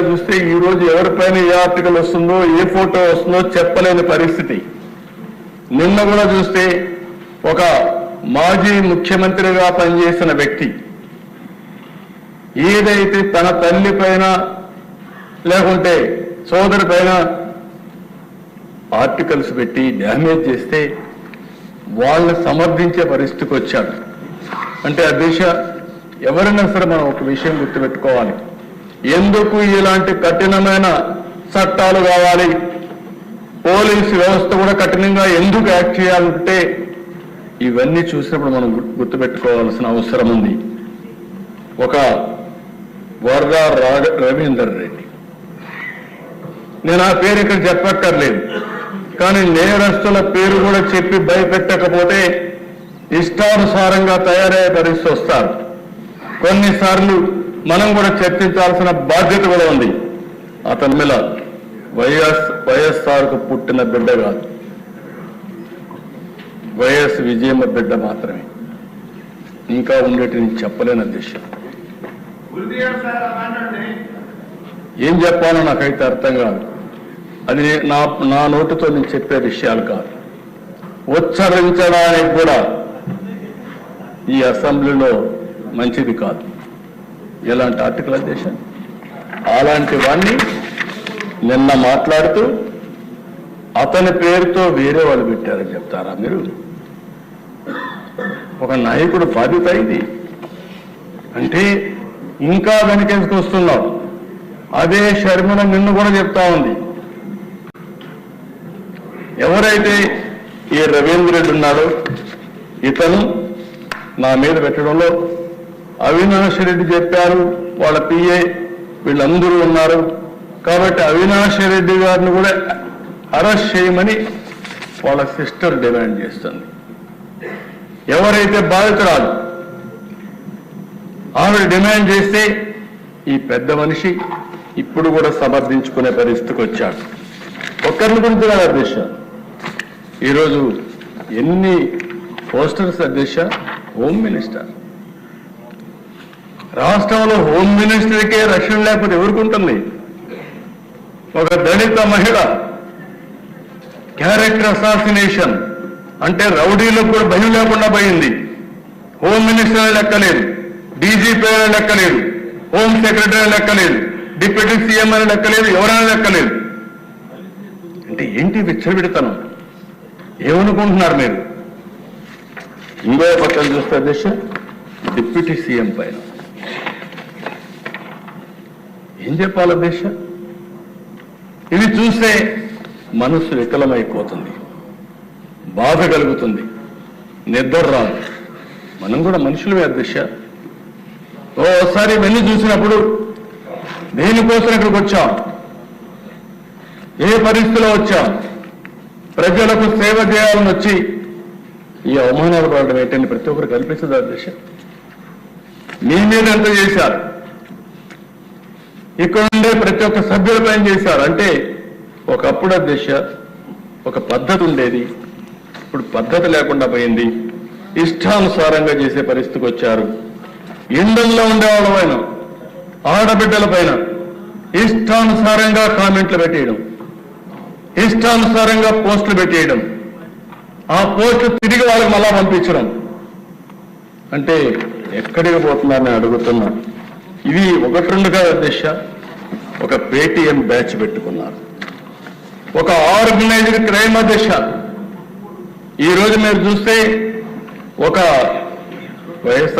చూస్తే ఈ రోజు ఎవరిపైన ఏ ఆర్టికల్ వస్తుందో ఏ ఫోటో వస్తుందో చెప్పలేని పరిస్థితి. నిన్న కూడా చూస్తే ఒక మాజీ ముఖ్యమంత్రిగా పనిచేసిన వ్యక్తి ఏదైతే తన తల్లి పైన లేకుంటే సోదరి పైన ఆర్టికల్స్ పెట్టి డ్యామేజ్ చేస్తే వాళ్ళని సమర్థించే పరిస్థితికి వచ్చాడు. అంటే ఆ దిశ ఎవరైనా సరే మనం ఒక విషయం గుర్తుపెట్టుకోవాలి. ఎందుకు ఇలాంటి కఠినమైన చట్టాలు కావాలి, పోలీసు వ్యవస్థ కూడా కఠినంగా ఎందుకు యాక్ట్ చేయాలంటే ఇవన్నీ చూసినప్పుడు మనం గుర్తుపెట్టుకోవాల్సిన అవసరం ఉంది. ఒక వరద రవీందర్ రెడ్డి, నేను ఆ పేరు ఇక్కడ చెప్పక్కర్లేదు, కానీ నేరస్తుల పేరు కూడా చెప్పి భయపెట్టకపోతే ఇష్టానుసారంగా తయారయ్యే పరిస్థితి వస్తారు. కొన్నిసార్లు మనం కూడా చర్చించాల్సిన బాధ్యత కూడా ఉంది. అతని మీద వైఎస్ఆర్కు పుట్టిన బిడ్డ కాదు, వైఎస్ విజయమ్మ బిడ్డ మాత్రమే. ఇంకా ఉండేటి నేను చెప్పలేని అధ్యక్ష. ఏం చెప్పాలో నాకైతే అర్థం కాదు. అది నా నోటితో నేను చెప్పే విషయాలు కాదు. ఉచ్చరించడానికి కూడా ఈ అసెంబ్లీలో మంచిది కాదు. ఎలాంటి ఆర్టికల్ అధ్యక్ష? అలాంటివన్నీ నిన్న మాట్లాడుతూ అతని పేరుతో వేరే వాళ్ళు పెట్టారని చెప్తారా మీరు? ఒక నాయకుడు బాధ్యత ఇది అంటే ఇంకా వెనకేసుకొస్తున్నాం. అదే షర్మిల నిన్ను కూడా చెప్తా ఉంది. ఎవరైతే ఈ రవీంద్ర రెడ్డి ఉన్నాడో ఇతను నా మీద పెట్టడంలో అవినాష్ రెడ్డి చెప్పారు, వాళ్ళ పిఏ వీళ్ళందరూ ఉన్నారు కాబట్టి అవినాష్ రెడ్డి గారిని కూడా అరెస్ట్ చేయమని వాళ్ళ సిస్టర్ డిమాండ్ చేస్తుంది. ఎవరైతే బాధితురాలు ఆవిడ డిమాండ్ చేస్తే ఈ పెద్ద మనిషి ఇప్పుడు కూడా సమర్థించుకునే పరిస్థితికి వచ్చాడు. ఒక్కరిని గురించి కాదు అధ్యక్ష, ఈరోజు ఎన్ని పోస్టర్స్ అధ్యక్ష. హోమ్ మినిస్టర్, రాష్ట్రంలో హోమ్ మినిస్టర్కే రక్షణ లేకపోతే ఎవరికి ఉంటుంది? ఒక దళిత మహిళ క్యారెక్టర్ అసాసినేషన్ అంటే రౌడీలకు కూడా భయం లేకుండా పోయింది. హోమ్ మినిస్టర్ లెక్కలేదు, డీజీపీ అని లెక్కలేదు, హోమ్ సెక్రటరీ లెక్కలేదు, డిప్యూటీ సీఎం అని లెక్కలేదు, ఎవరైనా లెక్కలేదు. అంటే ఏంటి విచ్చలవిడతనం? ఏమనుకుంటున్నారు మీరు? ఇంకో పక్కన చూస్తే అధ్యక్ష డిప్యూటీ సీఎం పైన ఏం చెప్పాలి అధ్యక్ష? ఇది చూస్తే మనసు వికలమైపోతుంది, బాధ కలుగుతుంది, నిద్ర రాదు. మనం కూడా మనుషులమే అధ్యక్ష. ఓసారి ఇవన్నీ చూసినప్పుడు దేనికోసం ఇక్కడికి వచ్చాం, ఏ పరిస్థితిలో వచ్చాం, ప్రజలకు సేవ చేయాలని వచ్చి ఈ అవమానాలు పడడం ఏంటని ప్రతి ఒక్కరు కల్పిస్తుంది అధ్యక్ష. మీ మీద ఎంత చేశారు, ఇక్కడ ఉండే ప్రతి ఒక్క సభ్యులపైన చేశారు. అంటే ఒకప్పుడు అధ్యక్ష ఒక పద్ధతి ఉండేది, ఇప్పుడు పద్ధతి లేకుండా పోయింది. ఇష్టానుసారంగా చేసే పరిస్థితికి వచ్చారు. ఇండంలో ఉండేవాళ్ళ పైన, ఆడబిడ్డల పైన ఇష్టానుసారంగా కామెంట్లు పెట్టేయడం, ఇష్టానుసారంగా పోస్టులు పెట్టేయడం, ఆ పోస్టులు తిరిగి వాళ్ళకి మళ్ళా పంపించడం. అంటే ఎక్కడికి పోతున్నారని అడుగుతున్నా. ఇవి ఒకటి రెండుగా అధ్యక్ష ఒక పేటీఎం బ్యాచ్ పెట్టుకున్నారు, ఒక ఆర్గనైజ్డ్ క్రైమ్ అధ్యక్ష. ఈరోజు మీరు చూస్తే ఒక వైఎస్ఆర్